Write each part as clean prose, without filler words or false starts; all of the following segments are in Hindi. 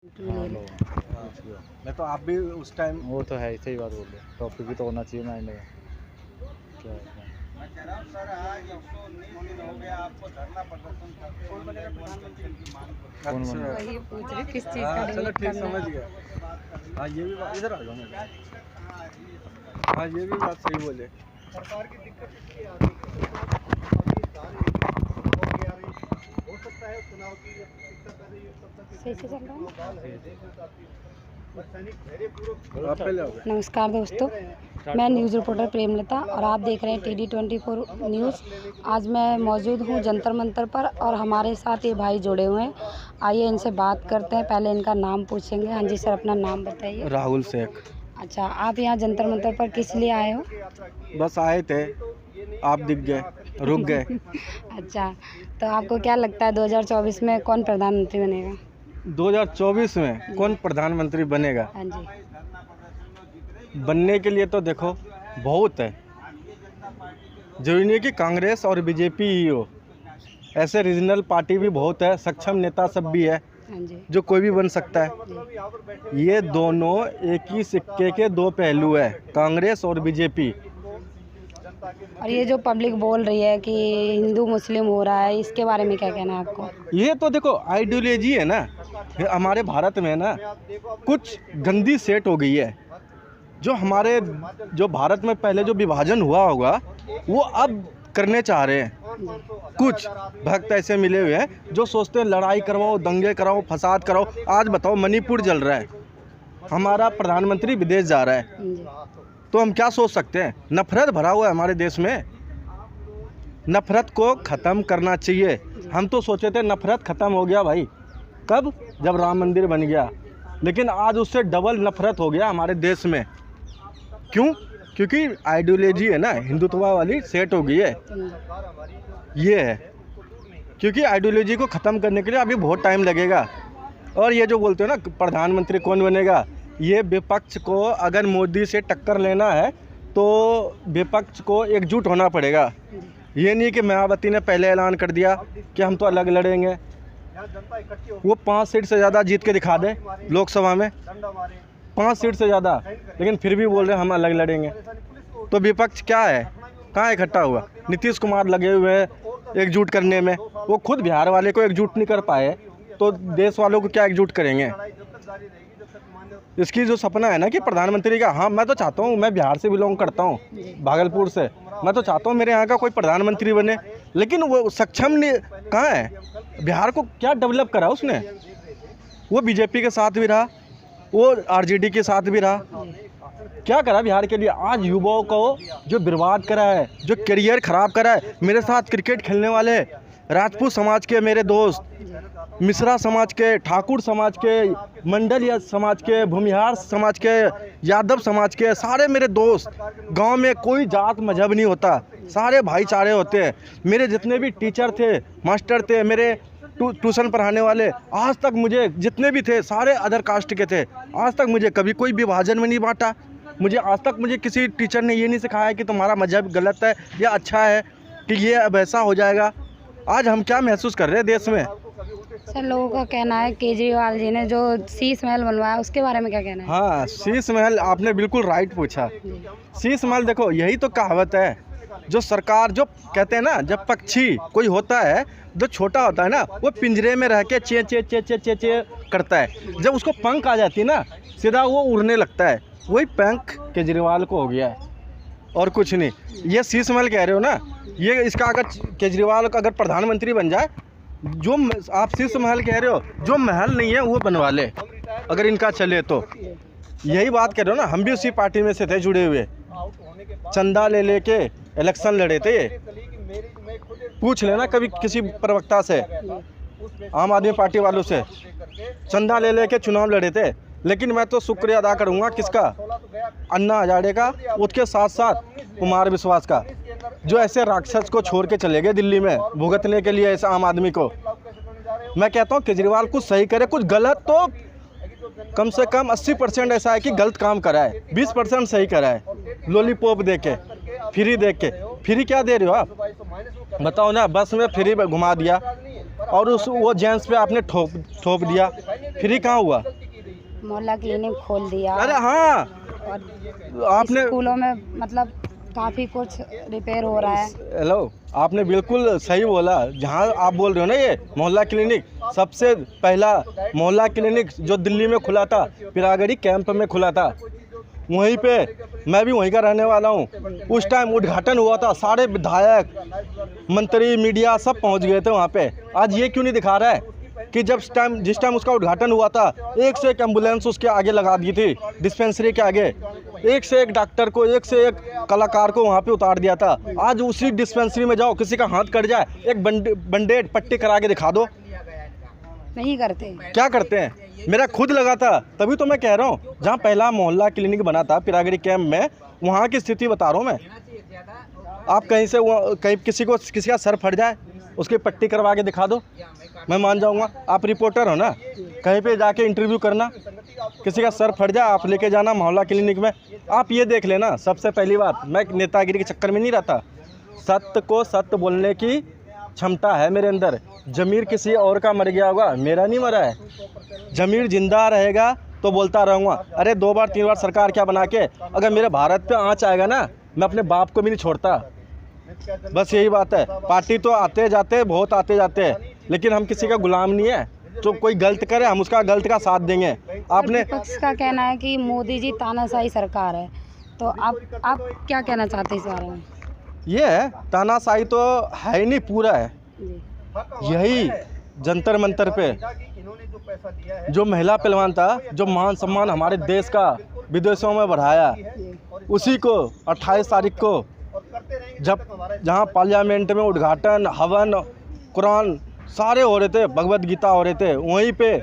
हाँ लो। मैं तो आप भी उस टाइम वो तो है, सही बात बोल रहे हो। टॉपिक भी तो होना चाहिए माइंड में। क्या है? मैं कह रहा हूँ सर, आज 119 दिन हो गया आपको धरना प्रदर्शन करते हुए पेंशन की मांग को। कौन अच्छा। बना? वही पूछ रही किस चीज़ हाँ, का चलो डिबेट ठीक, करना समझ है। गया। हाँ ये भी बात, इधर आ जाओ मैं। हाँ ये भी बात सही बोले। सरकार की दिक्कत इसलिए आ रही है हो सकता है चुनाव की दिक्कत आ रही है, तब तक सही से चल रहा है। सैनिक धैर्यपूर्वक आप पहले आओ। नमस्कार दोस्तों, मैं न्यूज़ रिपोर्टर प्रेमलता और आप देख रहे हैं TD24 न्यूज़। आज मैं मौजूद हूँ जंतर मंतर पर और हमारे साथ ये भाई जुड़े हुए हैं। आइए इनसे बात करते हैं। पहले इनका नाम पूछेंगे। हाँ जी सर, अपना नाम बताइए। राहुल शेख। अच्छा, आप यहाँ जंतर मंतर पर किस लिए आए हो? बस आए थे, आप दिख गए, रुक गए। अच्छा, तो आपको क्या लगता है 2024 में कौन प्रधानमंत्री बनेगा? 2024 में कौन प्रधानमंत्री बनेगा? हाँ जी। बनने के लिए तो देखो बहुत है, जरूरी नहीं है कि कांग्रेस और बीजेपी ही हो। ऐसे रीजनल पार्टी भी बहुत है, सक्षम नेता सब भी है, हाँ जी। जो कोई भी बन सकता है। जी। ये दोनों एक ही सिक्के के दो पहलू है, कांग्रेस और बीजेपी। और ये जो पब्लिक बोल रही है कि हिंदू मुस्लिम हो रहा है, इसके बारे में क्या कहना है आपको? ये तो देखो आइडियोलॉजी है ना, ये हमारे भारत में ना कुछ गंदी सेट हो गई है। जो भारत में पहले जो विभाजन हुआ होगा वो अब करने चाह रहे हैं। कुछ भक्त ऐसे मिले हुए हैं जो सोचते हैं लड़ाई करवाओ, दंगे कराओ, फसाद कराओ। आज बताओ, मणिपुर जल रहा है, हमारा प्रधानमंत्री विदेश जा रहा है, जी। तो हम क्या सोच सकते हैं? नफरत भरा हुआ है हमारे देश में, नफरत को ख़त्म करना चाहिए। हम तो सोचे थे नफरत ख़त्म हो गया भाई, कब? जब राम मंदिर बन गया, लेकिन आज उससे डबल नफरत हो गया हमारे देश में। क्यों? क्योंकि आइडियोलॉजी है ना, हिंदुत्व वाली सेट हो गई है। ये है, क्योंकि आइडियोलॉजी को ख़त्म करने के लिए अभी बहुत टाइम लगेगा। और ये जो बोलते हो ना प्रधानमंत्री कौन बनेगा, ये विपक्ष को अगर मोदी से टक्कर लेना है तो विपक्ष को एकजुट होना पड़ेगा। ये नहीं कि मायावती ने पहले ऐलान कर दिया कि हम तो अलग लड़ेंगे, वो 5 सीट से ज़्यादा जीत के दिखा दे लोकसभा में, 5 सीट से ज़्यादा, लेकिन फिर भी बोल रहे हैं हम अलग लड़ेंगे। तो विपक्ष क्या है, कहाँ इकट्ठा हुआ? नीतीश कुमार लगे हुए हैं एकजुट करने में, वो खुद बिहार वाले को एकजुट नहीं कर पाए, तो देश वालों को क्या एकजुट करेंगे? इसकी जो सपना है ना कि प्रधानमंत्री का, हाँ मैं तो चाहता हूँ, मैं बिहार से बिलोंग करता हूँ, भागलपुर से, मैं तो चाहता हूँ मेरे यहाँ का कोई प्रधानमंत्री बने, लेकिन वो सक्षम नहीं। कहाँ है? बिहार को क्या डेवलप करा उसने? वो बीजेपी के साथ भी रहा, वो आरजेडी के साथ भी रहा, क्या करा बिहार के लिए? आज युवाओं को जो बर्बाद करा है, जो करियर ख़राब करा है। मेरे साथ क्रिकेट खेलने वाले राजपूत समाज के मेरे दोस्त, मिश्रा समाज के, ठाकुर समाज के, मंडल समाज के, भूमिहार समाज के, यादव समाज के, सारे मेरे दोस्त। गांव में कोई जात मजहब नहीं होता, सारे भाईचारे होते हैं। मेरे जितने भी टीचर थे, मास्टर थे, मेरे ट्यूशन पढ़ाने वाले, आज तक मुझे जितने भी थे सारे अदर कास्ट के थे। आज तक मुझे कभी कोई विभाजन में नहीं बांटा। आज तक मुझे किसी टीचर ने ये नहीं सिखाया कि तुम्हारा मजहब गलत है या अच्छा है, कि ये अब ऐसा हो जाएगा। आज हम क्या महसूस कर रहे हैं देश में? सर, लोगों का कहना है केजरीवाल जी ने जो शीश महल बनवाया, उसके बारे में क्या कहना है? हाँ, शीश महल, आपने बिल्कुल राइट पूछा। शीश महल देखो, यही तो कहावत है, जो सरकार जो कहते हैं ना, जब पक्षी कोई होता है जो छोटा होता है ना, वो पिंजरे में रह के चे चे चे चे चे चे करता है, जब उसको पंख आ जाती है ना, सीधा वो उड़ने लगता है। वही पंख केजरीवाल को हो गया है, और कुछ नहीं। ये शीश महल कह रहे हो ना, ये इसका अगर केजरीवाल का अगर प्रधानमंत्री बन जाए, जो आप शीश महल कह रहे हो, जो महल नहीं है वो बनवा ले अगर इनका चले तो। यही बात कह रहे हो ना, हम भी उसी पार्टी में से थे जुड़े हुए, चंदा ले लेके इलेक्शन लड़े थे। पूछ लेना कभी किसी प्रवक्ता से, आम आदमी पार्टी वालों से, चंदा ले लेके चुनाव लड़े थे। लेकिन मैं तो शुक्रिया अदा करूंगा किसका? अन्ना हजारे का, उसके साथ साथ कुमार विश्वास का, जो ऐसे राक्षस को छोड़ के चले गए दिल्ली में भुगतने के लिए ऐसे आम आदमी को। मैं कहता हूँ केजरीवाल कुछ सही करे, कुछ गलत तो कम से कम 80% ऐसा है कि गलत काम करा है, 20% सही करा है। लॉलीपॉप दे के, फ्री दे के, फ्री क्या दे रहे हो आप? बताओ ना, बस में फ्री घुमा दिया, और उस वो जेंट्स पे आपने ठोक दिया, फिर ही कहाँ हुआ? मोहल्ला क्लिनिक खोल दिया। अरे हाँ, और आपने स्कूलों में मतलब काफ़ी कुछ रिपेयर हो रहा है। हेलो, आपने बिल्कुल सही बोला। जहाँ आप बोल रहे हो ना, ये मोहल्ला क्लिनिक, सबसे पहला मोहल्ला क्लिनिक जो दिल्ली में खुला था, पिरागढ़ी कैंप में खुला था, वहीं पे मैं भी वहीं का रहने वाला हूँ। उस टाइम उद्घाटन हुआ था, सारे विधायक, मंत्री, मीडिया सब पहुँच गए थे वहाँ पे। आज ये क्यों नहीं दिखा रहा है कि जिस टाइम उसका उद्घाटन हुआ था, एक से एक एम्बुलेंस उसके आगे लगा दी थी, डिस्पेंसरी के आगे, एक से एक डॉक्टर को, एक से एक कलाकार को वहाँ पे उतार दिया था। आज उसी डिस्पेंसरी में जाओ, किसी का हाथ कट जाए, एक बैंडेड पट्टी करा के दिखा दो, नहीं करते। क्या करते हैं? मेरा खुद लगा था, तभी तो मैं कह रहा हूँ, जहाँ पहला मोहल्ला क्लिनिक बना था पिरागढ़ी कैंप में, वहाँ की स्थिति बता रहा हूँ मैं। आप कहीं से कहीं किसी का सर फट जाए, उसकी पट्टी करवा के दिखा दो, मैं मान जाऊंगा। आप रिपोर्टर हो ना, कहीं पे जाके इंटरव्यू करना, किसी का सर फट जाए, आप लेके जाना मोहल्ला क्लिनिक में। आप ये देख लेना, सबसे पहली बात, मैं नेतागिरी के चक्कर में नहीं रहता, सत्य को सत्य बोलने की क्षमता है मेरे अंदर। ज़मीर किसी और का मर गया होगा, मेरा नहीं मरा है। ज़मीर जिंदा रहेगा तो बोलता रहूँगा। अरे 2 बार 3 बार सरकार क्या बना के, अगर मेरे भारत पे आँच आएगा ना, मैं अपने बाप को भी नहीं छोड़ता। बस यही बात है। पार्टी तो आते जाते, बहुत आते जाते हैं, लेकिन हम किसी का गुलाम नहीं है। जो कोई गलत करे, हम उसका गलत का साथ देंगे। आपने विपक्ष का कहना है कि मोदी जी तानाशाही सरकार है, तो आप क्या कहना चाहते हैं इस बारे में? ये है, तानाशाही तो है ही नहीं, पूरा है। जी। यही जंतर मंतर पे जो महिला पहलवान था, जो मान सम्मान हमारे देश का विदेशों में बढ़ाया, उसी को 28 तारीख को जब जहाँ पार्लियामेंट में उद्घाटन, हवन, कुरान सारे हो रहे थे, भगवत गीता हो रहे थे, वहीं पे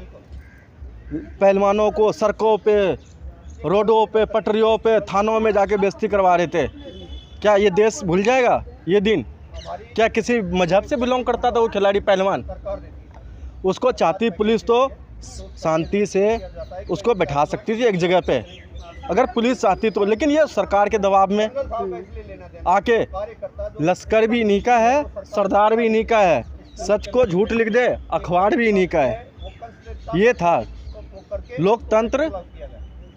पहलवानों को सड़कों पे, रोडों पे, पटरियों पे, थानों में जाके बेइज्जती करवा रहे थे। क्या ये देश भूल जाएगा ये दिन? क्या किसी मजहब से बिलोंग करता था वो खिलाड़ी पहलवान? उसको चाहती पुलिस तो शांति से उसको बैठा सकती थी एक जगह पे, अगर पुलिस चाहती तो। लेकिन ये सरकार के दबाव में आके, लश्कर भी इन्हीं का है, सरदार भी इन्हीं का है, सच को झूठ लिख दे, अखबार भी इन्हीं का है। ये था लोकतंत्र,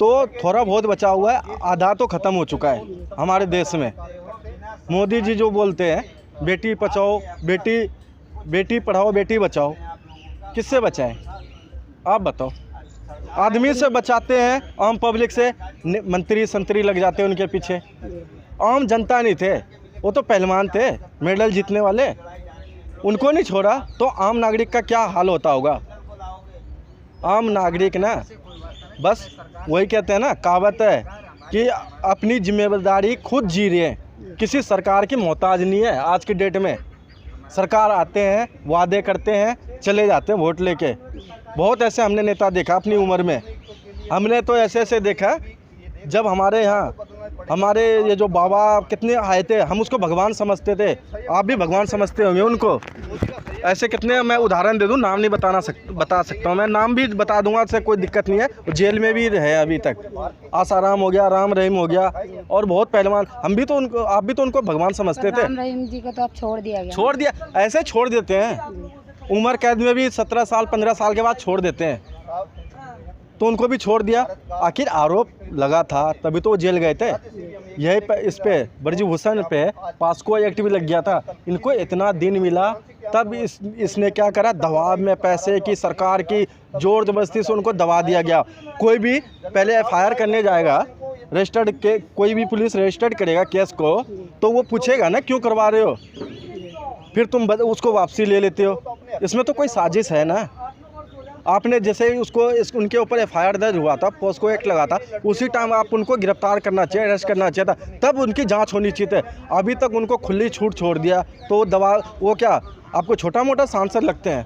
तो थोड़ा बहुत बचा हुआ है, आधा तो ख़त्म हो चुका है हमारे देश में। मोदी जी जो बोलते हैं बेटी बचाओ, बेटी पढ़ाओ, बेटी बचाओ, किससे बचाएं? आप बताओ। आदमी से बचाते हैं, आम पब्लिक से मंत्री संतरी लग जाते हैं उनके पीछे। आम जनता नहीं थे, वो तो पहलवान थे, मेडल जीतने वाले, उनको नहीं छोड़ा तो आम नागरिक का क्या हाल होता होगा? आम नागरिक ना, बस वही कहते हैं ना, कहावत है कि अपनी जिम्मेदारी खुद जी रहे हैं, किसी सरकार की मोहताज नहीं है। आज की डेट में सरकार आते हैं, वादे करते हैं, चले जाते हैं वोट लेके। बहुत ऐसे हमने नेता देखा अपनी उम्र में। हमने तो ऐसे ऐसे देखा, जब हमारे यहाँ हमारे ये जो बाबा कितने आए थे, हम उसको भगवान समझते थे। आप भी भगवान समझते होंगे उनको। ऐसे कितने, मैं उदाहरण दे दूं, नाम नहीं बता सकता हूँ, मैं नाम भी बता दूंगा, इससे कोई दिक्कत नहीं है। वो जेल में भी है अभी तक। आसाराम हो गया, राम रहीम हो गया, और बहुत पहलवान। हम भी तो उनको, आप भी तो उनको भगवान समझते थे। राम रहीम जी को तो आप छोड़ दिया गया। छोड़ दिया, ऐसे छोड़ देते हैं। उम्र कैद में भी 17 साल 15 साल के बाद छोड़ देते हैं, तो उनको भी छोड़ दिया। आखिर आरोप लगा था तभी तो वो जेल गए थे। यही पे इस पे ब्रजभूषण पे पास्को एक्ट भी लग गया था। इनको इतना दिन मिला, तब इसने क्या करा, दबाव में पैसे की, सरकार की जोर जबरदस्ती से उनको दबा दिया गया। कोई भी पहले एफआईआर करने जाएगा, रजिस्टर्ड के कोई भी पुलिस रजिस्टर्ड करेगा केस को, तो वो पूछेगा ना क्यों करवा रहे हो, फिर तुम उसको वापसी ले लेते हो। इसमें तो कोई साजिश है ना। आपने जैसे ही उनके ऊपर एफआईआर दर्ज हुआ था, पोस्को एक्ट लगा था, उसी टाइम आप उनको गिरफ्तार करना चाहिए, अरेस्ट करना चाहिए था, तब उनकी जांच होनी चाहिए थी। अभी तक उनको खुली छूट छोड़ दिया, तो वो क्या आपको छोटा मोटा सांसद लगते हैं?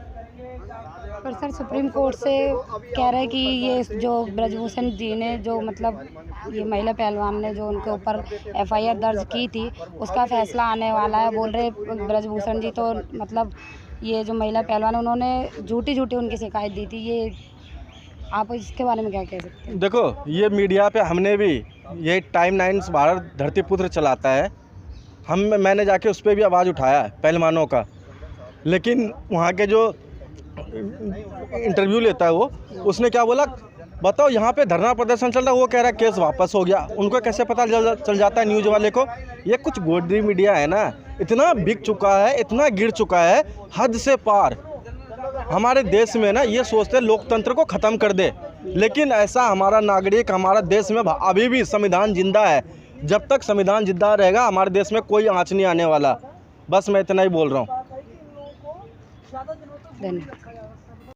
पर सर, सुप्रीम कोर्ट से कह रहे हैं कि ये जो ब्रजभूषण जी ने जो मतलब ये महिला पहलवान ने जो उनके ऊपर एफआईआर दर्ज की थी, उसका फैसला आने वाला है। बोल रहे ब्रजभूषण जी तो मतलब ये जो महिला पहलवान, उन्होंने झूठी उनकी शिकायत दी थी। ये आप इसके बारे में क्या कह सकते हैं? देखो, ये मीडिया पे हमने भी, ये टाइम 9 भारत धरतीपुत्र चलाता है, मैंने जाके उस पर भी आवाज़ उठाया है पहलवानों का। लेकिन वहाँ के जो इंटरव्यू लेता है वो, उसने क्या बोला, बताओ यहाँ पे धरना प्रदर्शन चल रहा है, वो कह रहा है केस वापस हो गया। उनको कैसे पता चल जाता है न्यूज़ वाले को? ये कुछ गोदी मीडिया है ना, इतना बिक चुका है, इतना गिर चुका है, हद से पार। हमारे देश में ना ये सोचते हैं लोकतंत्र को ख़त्म कर दे, लेकिन ऐसा हमारा नागरिक, हमारा देश में अभी भी संविधान जिंदा है। जब तक संविधान जिंदा रहेगा हमारे देश में कोई आँच नहीं आने वाला। बस मैं इतना ही बोल रहा हूँ। धन्यवाद।